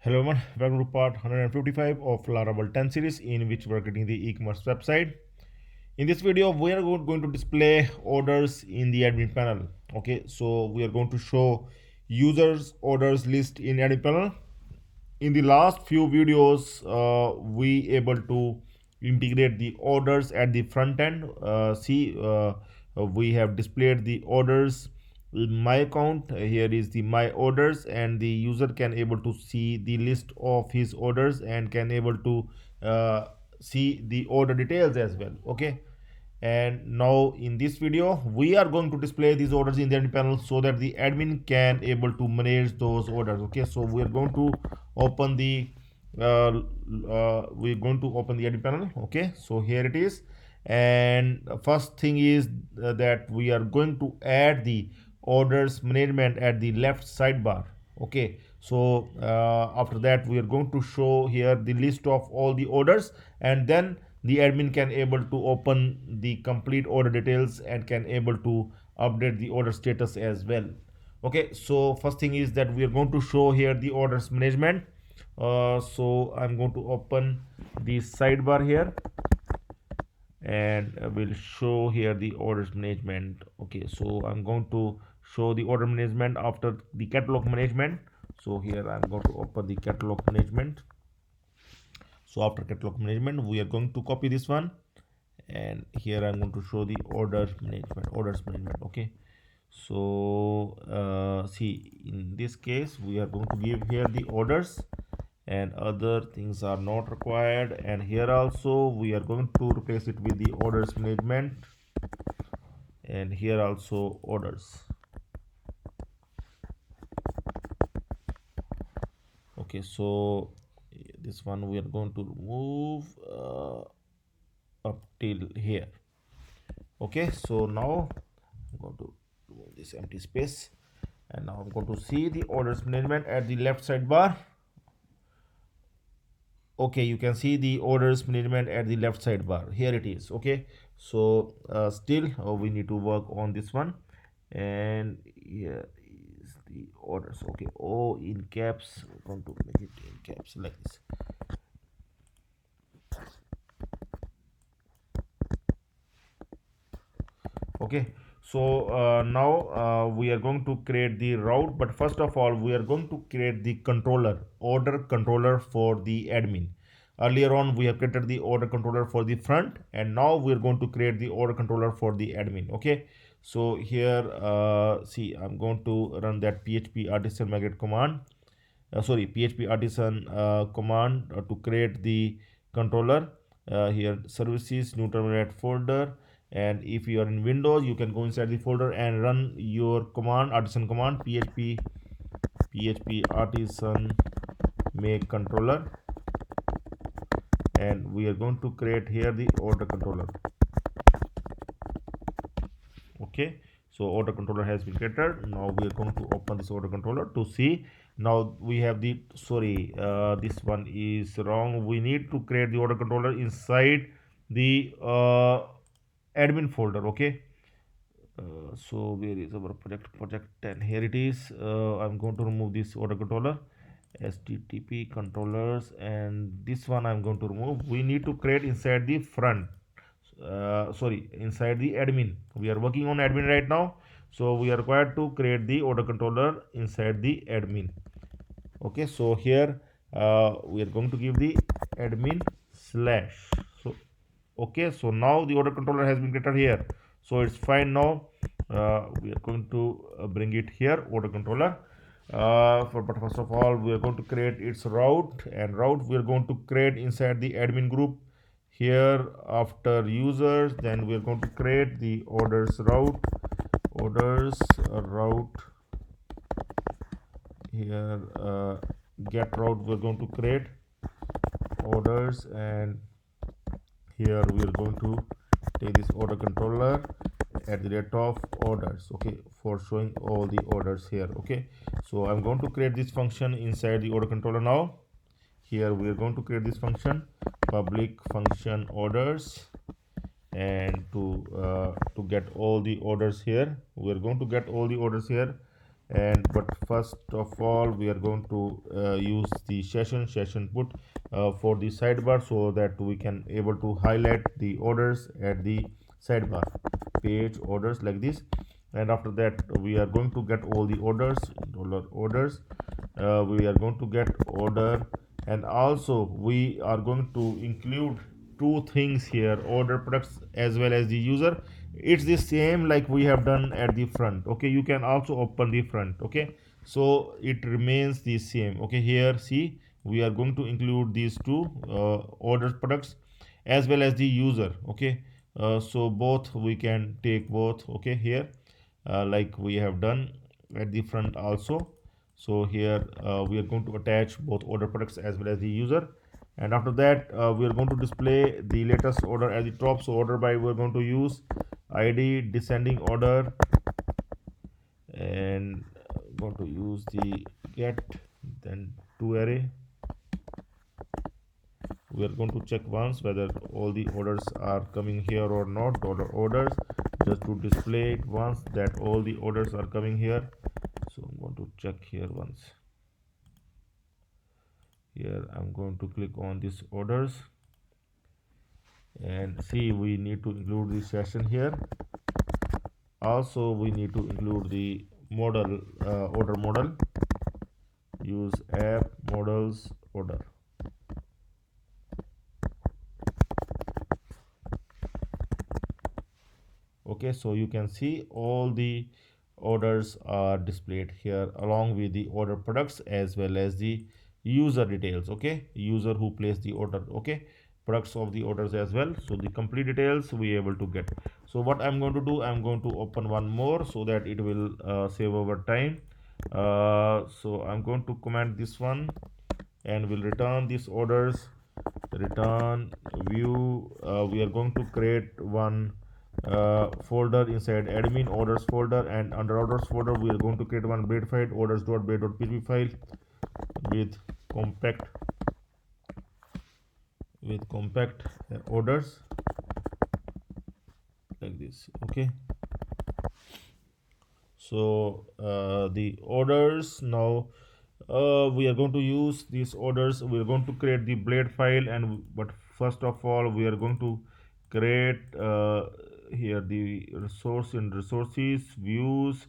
Hello everyone, welcome to part 155 of Laravel 10 series in which we are creating the e-commerce website. In this video, we are going to display orders in the admin panel. Okay, so we are going to show users orders list in admin panel. In the last few videos, we able to integrate the orders at the front end. We have displayed the orders in my account. Here is the my orders, and the user can able to see the list of his orders and can able to see the order details as well. Okay, and now in this video we are going to display these orders in the admin panel so that the admin can able to manage those orders. Okay, so we are going to open the we're going to open the admin panel. Okay, so here it is, and first thing is that we are going to add the orders management at the left sidebar. Okay, so after that we are going to show here the list of all the orders, and then the admin can able to open the complete order details and can able to update the order status as well. Okay, so first thing is that we are going to show here the orders management. So I'm going to open the sidebar here, and we'll show here the orders management. Okay, so I'm going to show the order management after the catalog management. So here I'm going to open the catalog management. So after catalog management, we are going to copy this one, and here I'm going to show the orders management. Okay, so see, in this case we are going to give here the orders, and other things are not required, and here also we are going to replace it with the orders management, and here also orders. Okay, so this one we are going to remove up till here. Okay, so now I'm going to remove this empty space, and now I'm going to see the orders management at the left sidebar. Okay, you can see the orders management at the left sidebar. Here it is. Okay, so still we need to work on this one, and here is the orders. Okay, oh, in caps, we're going to make it in caps like this. Okay, so now we are going to create the route, but first of all we are going to create the order controller for the admin. Earlier on we have created the order controller for the front, and now we are going to create the order controller for the admin. Okay, so here see, I'm going to run that php artisan migrate command, php artisan command to create the controller. Here services new terminal folder, and if you are in Windows you can go inside the folder and run your command, artisan command, php artisan make controller, and we are going to create here the order controller. Okay, so order controller has been created. Now we are going to open this order controller to see. Now we have the this one is wrong. We need to create the order controller inside the admin folder. Okay, so where is our project 10? Here it is. I'm going to remove this order controller, http controllers, and this one I'm going to remove. We need to create inside the front, inside the admin. We are working on admin right now, so we are required to create the order controller inside the admin. Okay, so here we are going to give the admin slash. So okay, so now the order controller has been created here, so it's fine. Now we are going to bring it here, order controller. But first of all we are going to create its route, and route we are going to create inside the admin group. Here after users, then we are going to create the orders route. Here get route we are going to create orders, and here we are going to take this order controller at the rate of orders. Okay, for showing all the orders here. Okay, so I'm going to create this function inside the order controller. Now here we are going to create this function, public function orders, and to get all the orders here, we are going to get all the orders here And but first of all we are going to use the session put for the sidebar, so that we can able to highlight the orders at the sidebar page orders like this. And after that we are going to get all the orders, orders. We are going to get order, and also we are going to include two things here, order products as well as the user. It's the same like we have done at the front. Okay, you can also open the front. Okay, so it remains the same. Okay, here see, we are going to include these two order products as well as the user. Okay, so both we can take both. Okay, here like we have done at the front also. So here we are going to attach both order products as well as the user. And after that we are going to display the latest order at the top. So order by, we're going to use id descending order, and going to use the get, then to array. We are going to check once whether all the orders are coming here or not, orders, just to display it once that all the orders are coming here. So I'm going to check here once. Here I'm going to click on this orders, and see, we need to include the session here. Also we need to include the model, order model. Use app models order. Okay, so you can see all the orders are displayed here along with the order products as well as the user details. Okay, user who placed the order. Okay, products of the orders as well. So the complete details we able to get. So what I'm going to do, I'm going to open one more so that it will save our time. So I'm going to comment this one, and will return these orders. Return view, we are going to create one folder inside admin orders folder, and under orders folder we are going to create one blade file, orders.blade.php file with compact, orders like this. Okay, so the orders now, we are going to use these orders. We are going to create the blade file, and but first of all we are going to create here the resource in resources views,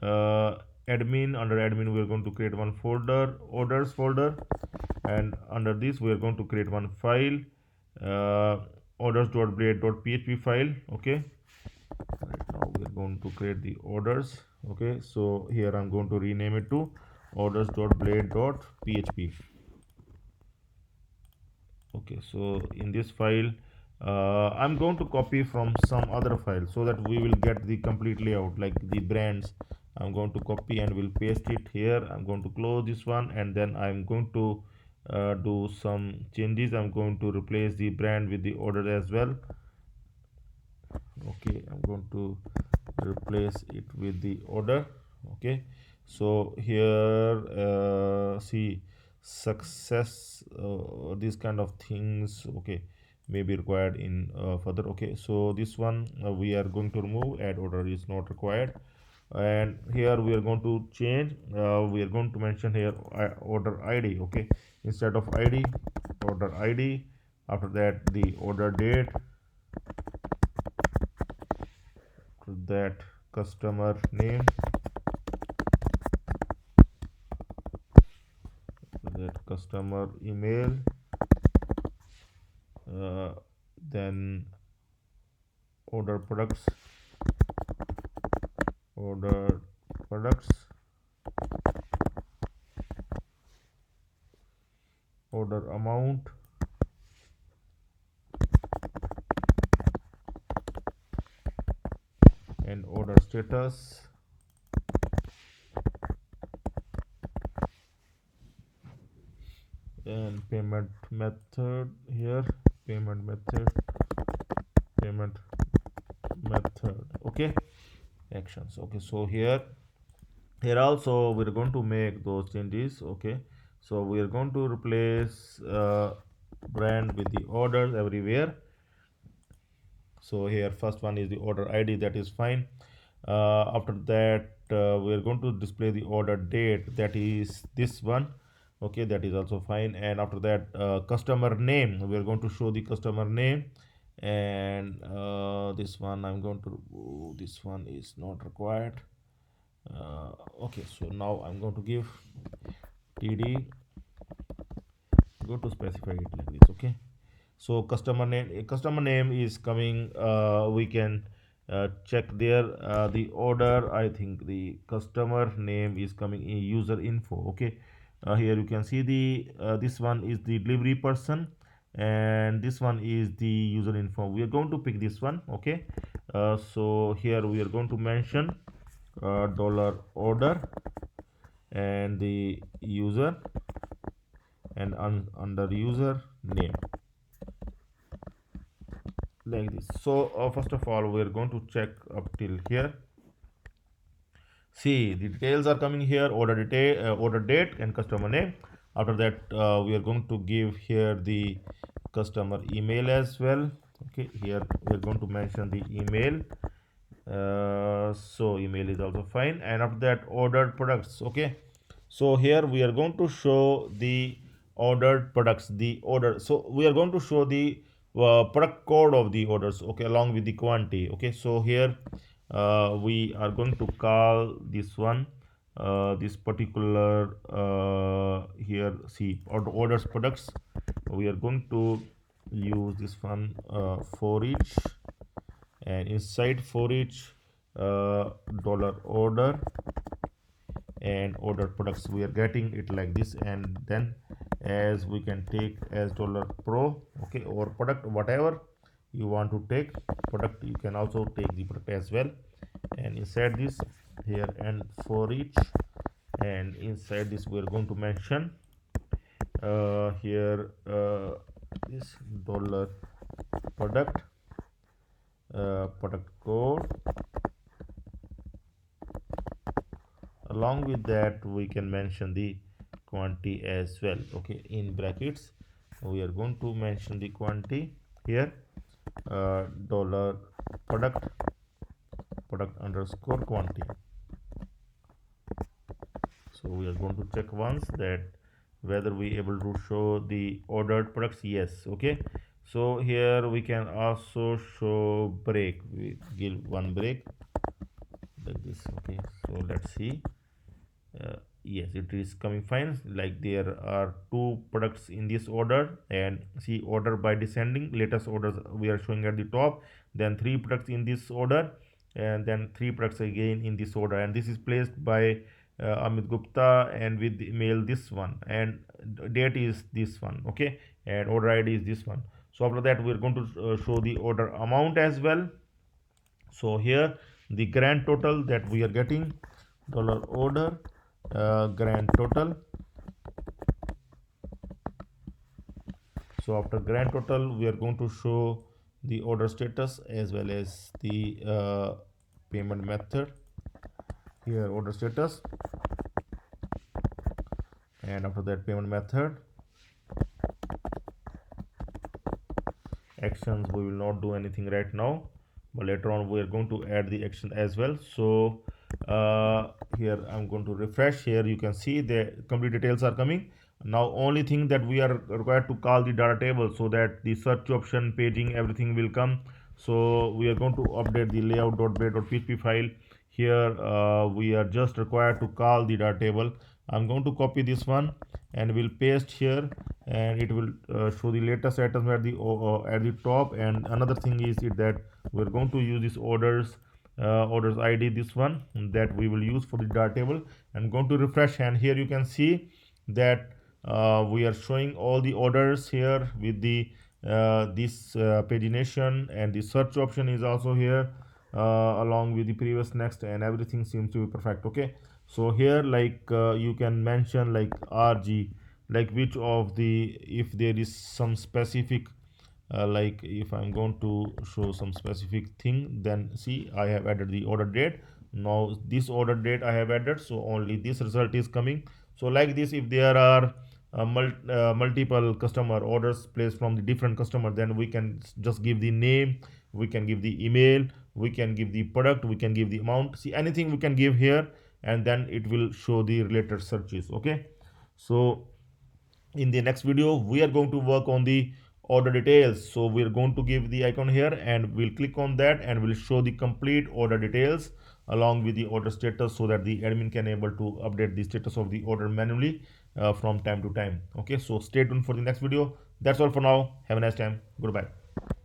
admin. Under admin we are going to create one folder, orders folder, and under this we are going to create one file, orders.blade.php file. Okay, right now we are going to create the orders. Okay, so here I'm going to rename it to orders.blade.php. Okay, so in this file I'm going to copy from some other file so that we will get the complete layout like the brands. I'm going to copy and will paste it here. I'm going to close this one, and then I'm going to do some changes. I'm going to replace the brand with the order as well. Okay, I'm going to replace it with the order. Okay, so here see, success, these kind of things, okay, may be required in further. Okay, so this one we are going to remove, add order is not required. And here we are going to change, we are going to mention here order id. Okay, instead of id, order id. After that the order date, that customer name, that customer email, uh, then order products, order products, order amount, and order status. And payment method here, payment method, payment method. Okay, actions. Okay, so here also we're going to make those changes. Okay, so we are going to replace brand with the orders everywhere. So here first one is the order id, that is fine. After that, we are going to display the order date, that is this one. Okay, that is also fine. And after that, customer name, we are going to show the customer name. And this one I'm going to, this one is not required. Okay, so now I'm going to give td, go to specify it like this. Okay, so customer name is coming, we can check there, the order, I think the customer name is coming in user info. Okay, here you can see the this one is the delivery person, and this one is the user info. We are going to pick this one. Okay, so here we are going to mention dollar order and the user, and under user name, like this. So first of all, we are going to check up till here. See, the details are coming here: order detail, order date, and customer name. After that, we are going to give here the customer email as well. Okay, here we are going to mention the email. So email is also fine. And after that, ordered products. Okay, so here we are going to show the ordered products, the order. So we are going to show the product code of the orders, okay, along with the quantity. Okay, so here we are going to call this one, this particular, here, see, orders products. We are going to use this one, for each, and inside for each, dollar order and order products, we are getting it like this. And then as we can take as dollar pro, okay, or product, whatever you want to take, product, you can also take the product as well. And inside this here, and for each, and inside this we are going to mention here, this dollar product, product code. Along with that, we can mention the quantity as well. Okay, in brackets we are going to mention the quantity here, dollar product, product underscore quantity. So we are going to check once that whether we able to show the ordered products. Yes. Okay, so here we can also show break, we give one break like this. Okay, so let's see. Yes, it is coming fine. Like there are two products in this order, and see, order by descending, latest orders we are showing at the top, then three products in this order, and then three products again in this order. And this is placed by Amit Gupta, and with the email this one, and date is this one. Okay, and order ID is this one. So after that, we are going to show the order amount as well. So here the grand total that we are getting, dollar order, grand total. So after grand total, we are going to show the order status as well as the payment method. Here order status, and after that payment method. Actions, we will not do anything right now, but later on we are going to add the action as well. So here I'm going to refresh. Here you can see the complete details are coming. Now only thing that we are required to call the data table, so that the search option, paging, everything will come. So we are going to update the layout.blade.php file. Here we are just required to call the data table. I'm going to copy this one and will paste here, and it will show the latest items at the top. And another thing is that we're going to use this orders ID, this one that we will use for the data table. I'm going to refresh, and here you can see that we are showing all the orders here with the this pagination, and the search option is also here, along with the previous, next, and everything seems to be perfect. Okay, so here, like you can mention like RG, like which of the, if there is some specific, like if I'm going to show some specific thing, then see, I have added the order date. Now this order date I have added, so only this result is coming. So like this, if there are multiple customer orders placed from the different customer, then we can just give the name, we can give the email, we can give the product, we can give the amount, see anything we can give here, and then it will show the related searches. Okay, so in the next video we are going to work on the order details. So we're going to give the icon here and we'll click on that and we'll show the complete order details along with the order status, so that the admin can able to update the status of the order manually from time to time. Okay, so stay tuned for the next video. That's all for now. Have a nice time. Goodbye.